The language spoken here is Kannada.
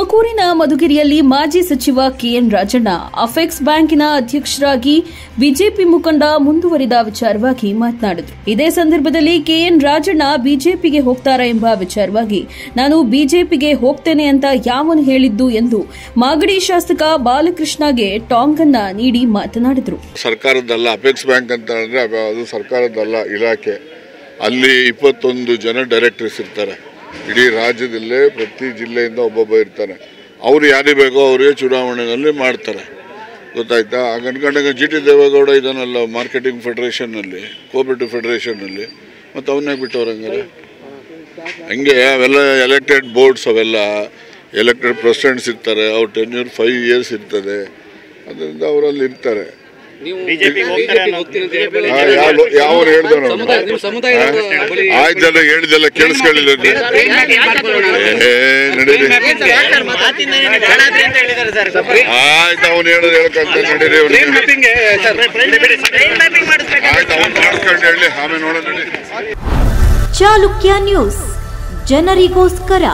ತುಮಕೂರಿನ ಮಧುಗಿರಿಯಲ್ಲಿ ಮಾಜಿ ಸಚಿವ ಕೆಎನ್ ರಾಜಣ್ಣ ಅಫೆಕ್ಸ್ ಬ್ಯಾಂಕಿನ ಅಧ್ಯಕ್ಷರಾಗಿ ಬಿಜೆಪಿ ಮುಖಂಡ ಮುಂದುವರಿದ ವಿಚಾರವಾಗಿ ಮಾತನಾಡಿದರು. ಇದೇ ಸಂದರ್ಭದಲ್ಲಿ ಕೆಎನ್ ರಾಜಣ್ಣ ಬಿಜೆಪಿಗೆ ಹೋಗ್ತಾರಾ ಎಂಬ ವಿಚಾರವಾಗಿ ನಾನು ಬಿಜೆಪಿಗೆ ಹೋಗ್ತೇನೆ ಅಂತ ಯಾವನು ಹೇಳಿದ್ದು ಎಂದು ಮಾಗಡಿ ಶಾಸಕ ಬಾಲಕೃಷ್ಣಗೆ ಟಾಂಗ್ ಅನ್ನ ನೀಡಿ ಮಾತನಾಡಿದರು. ಸರ್ಕಾರದಲ್ಲ, ಅಫೆಕ್ಸ್ ಬ್ಯಾಂಕ್ ಅಂತ ಅಂದ್ರೆ ಅದು ಸರ್ಕಾರದಲ್ಲ ಇಲಾಖೆ. ಅಲ್ಲಿ 21 ಜನ ಡೈರೆಕ್ಟರ್ಸ್ ಇರ್ತಾರೆ. ಇಡೀ ರಾಜ್ಯದಲ್ಲೇ ಪ್ರತಿ ಜಿಲ್ಲೆಯಿಂದ ಒಬ್ಬೊಬ್ಬ ಇರ್ತಾರೆ. ಅವರು ಯಾರಿಗೆ ಬೇಕೋ ಅವರಿಗೆ ಚುನಾವಣೆಯಲ್ಲಿ ಮಾಡ್ತಾರೆ, ಗೊತ್ತಾಯ್ತಾ. ಅನ್ಕೊಂಡಾಗ GT ದೇವೇಗೌಡ ಇದನ್ನಲ್ಲ ಮಾರ್ಕೆಟಿಂಗ್ ಫೆಡರೇಷನ್ನಲ್ಲಿ, ಕೋಆಪರೇಟಿವ್ ಫೆಡರೇಷನ್ನಲ್ಲಿ, ಮತ್ತು ಅವನ್ನೇ ಬಿಟ್ಟವ್ರು ಹಂಗೆ ಅವೆಲ್ಲ ಎಲೆಕ್ಟೆಡ್ ಬೋರ್ಡ್ಸ್, ಅವೆಲ್ಲ ಎಲೆಕ್ಟೆಡ್ ಪ್ರೆಸಿಡೆಂಟ್ಸ್ ಇರ್ತಾರೆ. ಅವ್ರ ಟೆನ್ಯೂರ್ 5 years ಇರ್ತದೆ. ಅದರಿಂದ ಅವರಲ್ಲಿ ಇರ್ತಾರೆ. ಯಾವ ಹೇಳ್ದ ಆಯ್ತಲ್ಲ, ಹೇಳಿದೆಲ್ಲ ಕೇಳಿಸ್ಕೊಳ್ಳಿಲ್ಲ. ಆಯ್ತು, ಅವನು ಹೇಳೋದು ಹೇಳ್ಕಂತ ನಡೀರಿ. ಆಯ್ತು, ಅವನು ಮಾಡಿಸ್ಕೊಂಡು ಹೇಳಿ, ಆಮೇಲೆ ನೋಡೋಣ. ಚಾಲುಕ್ಯ ನ್ಯೂಸ್, ಜನರಿಗೋಸ್ಕರ.